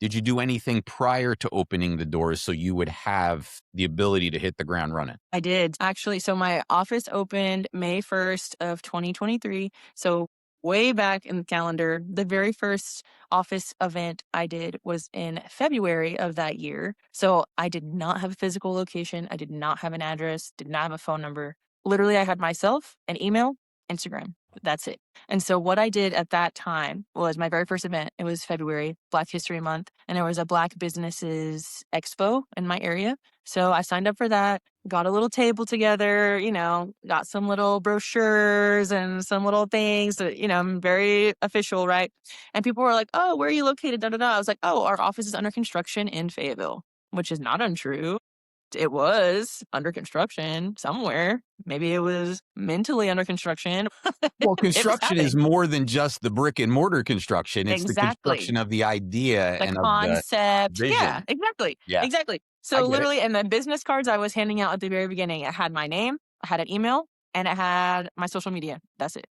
Did you do anything prior to opening the doors so you would have the ability to hit the ground running? I did actually. So my office opened May 1st of 2023. So way back in the calendar, the very first office event I did was in February of that year. So I did not have a physical location. I did not have an address, did not have a phone number. Literally, I had myself, an email, Instagram. That's it. And so what I did at that time was my very first event. It was February, Black History Month, and there was a Black Businesses Expo in my area. So I signed up for that, got a little table together, got some little brochures and some little things that, I'm very official, right? And people were like, "Oh, where are you located?" Da, da, da. I was like, "Oh, our office is under construction in Fayetteville," which is not untrue. It was under construction somewhere. Maybe it was mentally under construction. Well, It was construction is happening. more than just the brick and mortar construction. It's the Exactly. construction of the idea The and of the concept. Yeah, vision. exactly. Yeah, Exactly. I So get it. literally, and the business cards I was handing out at the very beginning, it had my name, I had an email, and it had my social media. That's it.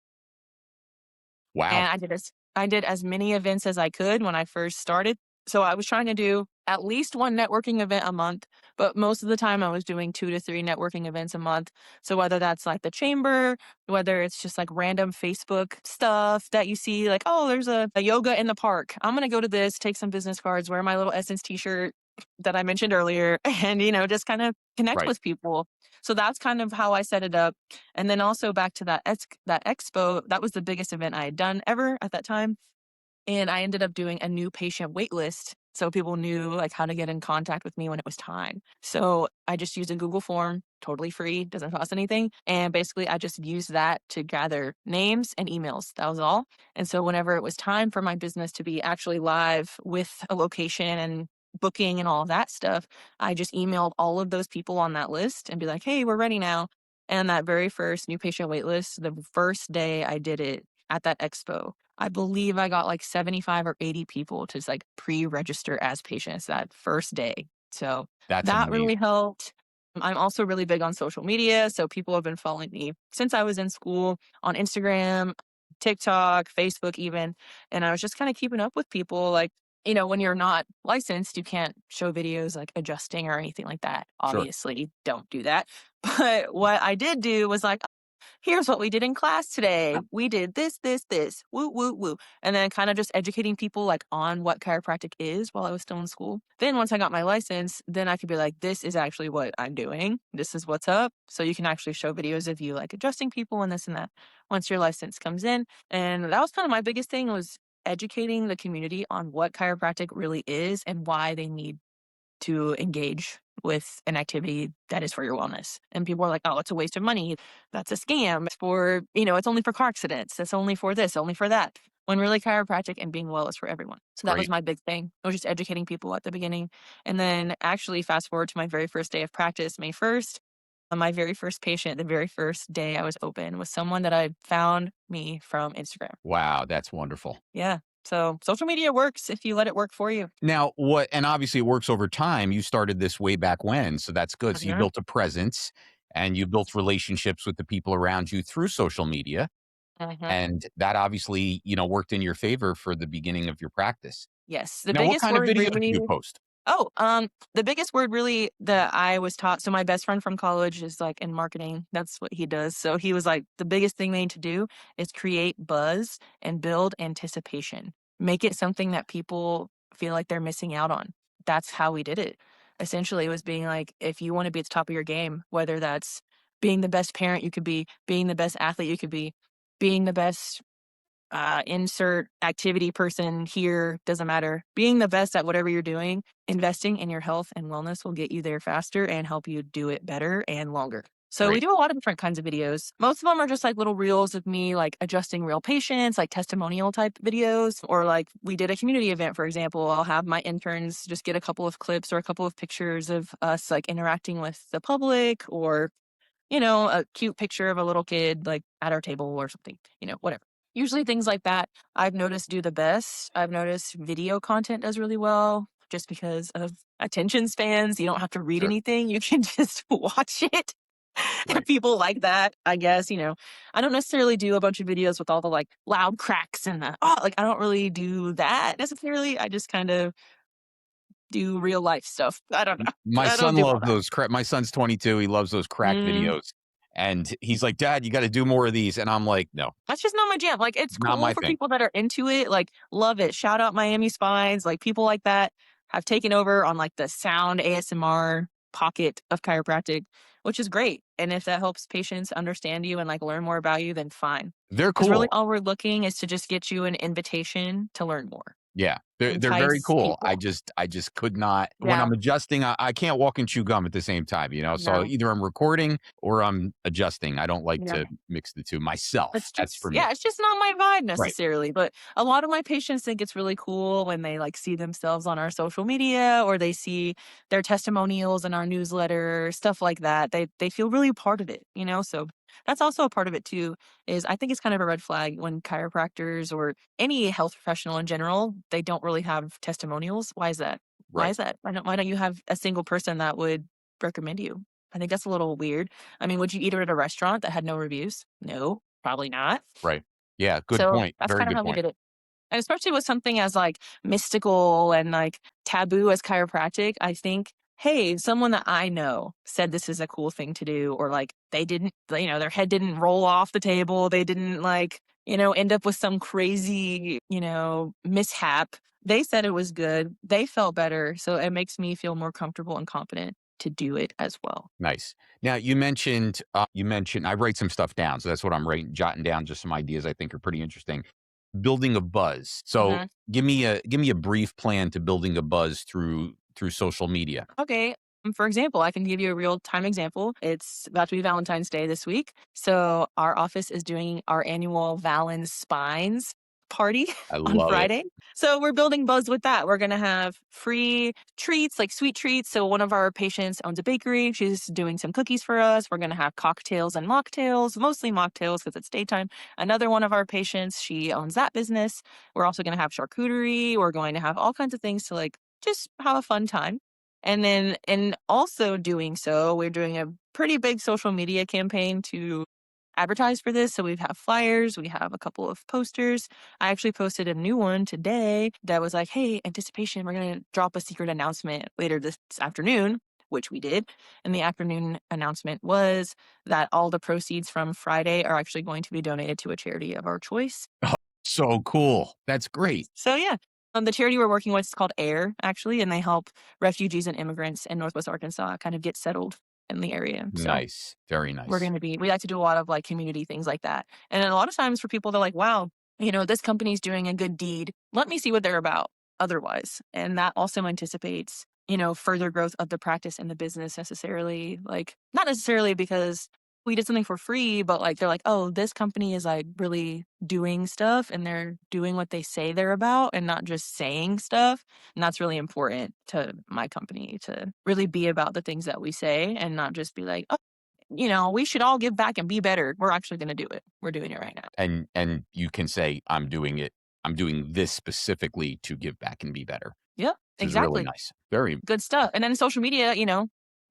Wow. And I did as many events as I could when I first started. So I was trying to do at least one networking event a month, but most of the time I was doing 2 to 3 networking events a month. So whether that's like the chamber, whether it's just like random Facebook stuff that you see, like, oh, there's a yoga in the park. I'm gonna go to this, take some business cards, wear my little Essence t-shirt that I mentioned earlier, and just kind of connect Right. with people. So that's kind of how I set it up. And then also back to that expo, that was the biggest event I had done ever at that time. And I ended up doing a new patient wait list. So people knew like how to get in contact with me when it was time. So I just used a Google form, totally free, doesn't cost anything. And basically I just used that to gather names and emails. That was all. And so whenever it was time for my business to be actually live with a location and booking and all of that stuff, I just emailed all of those people on that list and be like, "Hey, we're ready now." And that very first new patient wait list, the first day I did it at that expo, I believe I got like 75 or 80 people to like pre-register as patients that first day. So That's that really amazing. helped. I'm also really big on social media. So people have been following me since I was in school on Instagram, TikTok, Facebook, even. And I was just kind of keeping up with people. Like, when you're not licensed, you can't show videos like adjusting or anything like that. Sure. Obviously, don't do that. But what I did do was like, here's what we did in class today. We did this, this, this, woo, woo, woo. And then kind of just educating people like on what chiropractic is while I was still in school. Then once I got my license, then I could be like, this is actually what I'm doing. This is what's up. So you can actually show videos of you like adjusting people and this and that once your license comes in. And that was kind of my biggest thing was educating the community on what chiropractic really is and why they need to engage with an activity that is for your wellness. And people are like, "Oh, it's a waste of money. That's a scam. It's for, it's only for car accidents. It's only for this, only for that." When really chiropractic and being well is for everyone. So that was Great. my big thing. I was just educating people at the beginning. And then actually fast forward to my very first day of practice, May 1st, my very first patient, the very first day I was open was someone that I found me from Instagram. Wow, that's wonderful. Yeah. So social media works if you let it work for you. Now, what and obviously it works over time. You started this way back when, so that's good. So you Mhm. built a presence and you built relationships with the people around you through social media. Mhm. And that obviously, worked in your favor for the beginning of your practice. Yes. The Now, what biggest kind of word videos do really you post? Oh, the biggest word really that I was taught, so my best friend from college is like in marketing. That's what he does. So he was like, the biggest thing they need to do is create buzz and build anticipation. Make it something that people feel like they're missing out on. That's how we did it. Essentially, it was being like, if you want to be at the top of your game, whether that's being the best parent you could be, being the best athlete you could be, being the best insert activity person here, doesn't matter. Being the best at whatever you're doing, investing in your health and wellness will get you there faster and help you do it better and longer. So we Great. do a lot of different kinds of videos. Most of them are just like little reels of me like adjusting real patients, like testimonial type videos, or like we did a community event, for example. I'll have my interns just get a couple of clips or a couple of pictures of us like interacting with the public or a cute picture of a little kid like at our table or something, whatever. Usually things like that I've noticed do the best. I've noticed video content does really well just because of attention spans. You don't have to read Sure. anything. You can just watch it. And Right. people like that, I guess, I don't necessarily do a bunch of videos with all the like loud cracks and I don't really do that necessarily. I just kind of do real life stuff. I don't know. My I don't son do all loves that. those my son's 22, he loves those crack Mm, videos, and he's like, "Dad, you gotta do more of these," and I'm like, "No, that's just not my jam. Like, it's not cool my for thing." people that are into it. Like, love it. Shout out Miami Spines. Like, people like that have taken over on like the sound ASMR pocket of chiropractic, which is great. And if that helps patients understand you and like learn more about you, then fine. They're Because really, cool. all we're looking is to just get you an invitation to learn more, Yeah, they're very entice cool. people. I just could not when Yeah. I'm adjusting, I can't walk and chew gum at the same time, you know? So No. either I'm recording or I'm adjusting. I don't like Yeah. to mix the 2 myself. It's That's just for me. yeah, it's just not my vibe Right, necessarily, but a lot of my patients think it's really cool when they, like, see themselves on our social media or they see their testimonials in our newsletter, stuff like that. They feel really part of it, you know? So, that's also a part of it too, is I think it's kind of a red flag when chiropractors or any health professional in general, they don't really have testimonials. Why is that? Why right. is that? Why don't you have a single person that would recommend you? I think that's a little weird. I mean, would you eat it at a restaurant that had no reviews? No, probably not. Right. Yeah, good So point. that's Very kind of good how we point. did it. And especially with something as like mystical and like taboo as chiropractic, I think, hey, someone that I know said this is a cool thing to do, or like they didn't, their head didn't roll off the table. They didn't like, end up with some crazy, mishap. They said it was good. They felt better. So it makes me feel more comfortable and confident to do it as well. Nice. Now you mentioned I write some stuff down, so that's what I'm writing jotting down just some ideas I think are pretty interesting. Building a buzz. So, Mhm. give me a brief plan to building a buzz through social media. Okay. For example, I can give you a real time example. It's about to be Valentine's Day this week. So our office is doing our annual Valens Spines party I on love it. Friday. So we're building buzz with that. We're going to have free treats, like sweet treats. So one of our patients owns a bakery. She's doing some cookies for us. We're going to have cocktails and mocktails, mostly mocktails because it's daytime. Another one of our patients, she owns that business. We're also going to have charcuterie. We're going to have all kinds of things to like just have a fun time. And then in also doing so, we're doing a pretty big social media campaign to advertise for this. So we have flyers, we have a couple of posters. I actually posted a new one today that was like, hey, anticipation, we're going to drop a secret announcement later this afternoon, which we did. And the afternoon announcement was that all the proceeds from Friday are actually going to be donated to a charity of our choice. So cool. That's great. So yeah, the charity we're working with is called AIR actually, and they help refugees and immigrants in Northwest Arkansas kind of get settled in the area. So Nice. Very we're nice. going to be we like to do a lot of like community things like that. And then a lot of times for people they're like, wow, this company's doing a good deed. Let me see what they're about otherwise. And that also anticipates, further growth of the practice and the business necessarily. Like not necessarily because we did something for free, but like they're like, oh, this company is like really doing stuff and they're doing what they say they're about and not just saying stuff. And that's really important to my company to really be about the things that we say and not just be like, we should all give back and be better. We're actually gonna do it. We're doing it right now. And you can say, "I'm doing it. I'm doing this specifically to give back and be better." Yep, This is really exactly. nice. Very Good stuff. And then social media,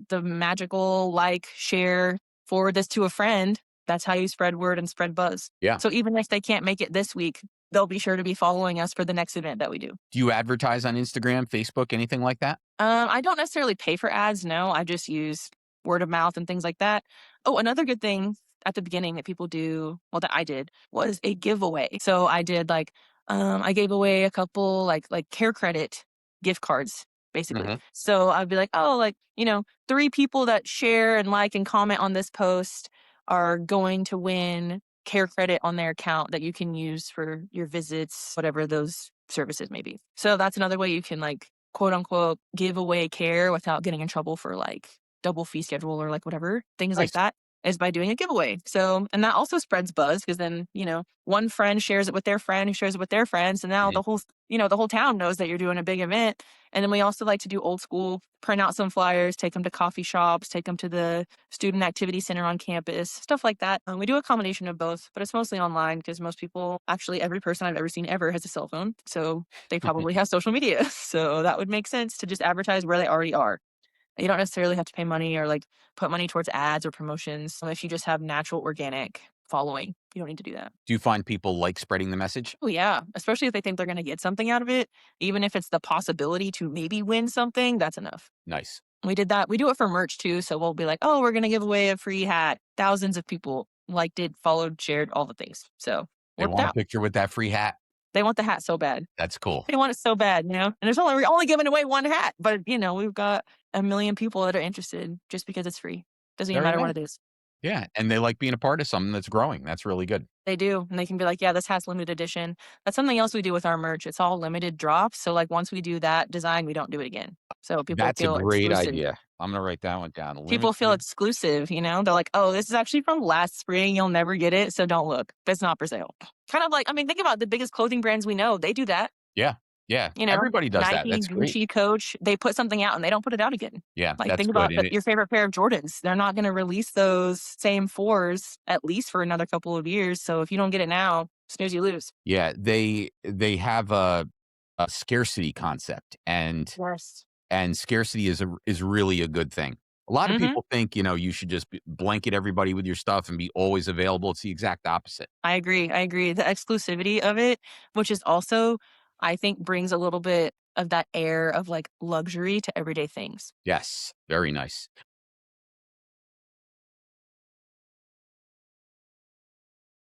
the magical like, share, forward this to a friend. That's how you spread word and spread buzz. yeah. So even if they can't make it this week, they'll be sure to be following us for the next event that we do. Do you advertise on Instagram, Facebook, anything like that? I don't necessarily pay for ads, no, I just use word of mouth and things like that. Oh, another good thing at the beginning that people do well, that I did, was a giveaway. So I did, like, I gave away a couple, like, care credit gift cards, basically. Mhm. So I'd be like, "Oh, like, 3 people that share and like and comment on this post are going to win care credit on their account that you can use for your visits, whatever those services may be." So that's another way you can, like, quote unquote give away care without getting in trouble for like double fee schedule or like whatever things like Nice. that is by doing a giveaway. So and that also spreads buzz because then one friend shares it with their friend who shares it with their friends and now Mhm. the whole town knows that you're doing a big event. And then we also like to do old school, print out some flyers, take them to coffee shops, take them to the student activity center on campus, stuff like that. We do a combination of both, but it's mostly online because most people, actually every person I've ever seen ever has a cell phone. So they probably have social media. So that would make sense to just advertise where they already are. You don't necessarily have to pay money or like put money towards ads or promotions if you just have natural organic following. You don't need to do that. Do you find people like spreading the message? Oh, yeah, especially if they think they're gonna get something out of it, even if it's the possibility to maybe win something, that's enough. Nice. We did that. We do it for merch too, so we'll be like, "Oh, we're gonna give away a free hat." Thousands of people liked it, followed, shared, all the things. So, They worked want a out. picture with that free hat. They want the hat so bad. That's cool. They want it so bad, And we're only giving away 1 hat, but, we've got a million people that are interested just because it's free. Doesn't even Very matter nice. what it is. Yeah, and they like being a part of something that's growing. That's really good. They do, and they can be like, "Yeah, this hat's limited edition." That's something else we do with our merch. It's all limited drops, so, like, once we do that design, we don't do it again. So people That's a feel great exclusive. idea. I'm gonna write that one down. People feel Limited. exclusive? They're like, "Oh, this is actually from last spring. You'll never get it, so don't look. It's not for sale." Kind of like, I mean, think about the biggest clothing brands we know. They do that. Yeah, yeah. You know, Everybody does that. Nike, That's great. Gucci, Coach. They put something out and they don't put it out again. Yeah, Like, that's think good, about and it your favorite pair of Jordans. They're not going to release those same fours at least for another couple of years. So if you don't get it now, snooze, you lose. yeah, they have a scarcity concept, Yes. and scarcity is really a good thing. A lot of Hmm. people think, you should just blanket everybody with your stuff and be always available. It's the exact opposite. I agree. I agree. The exclusivity of it, which is also, I think, brings a little bit of that air of like luxury to everyday things. Yes, very nice.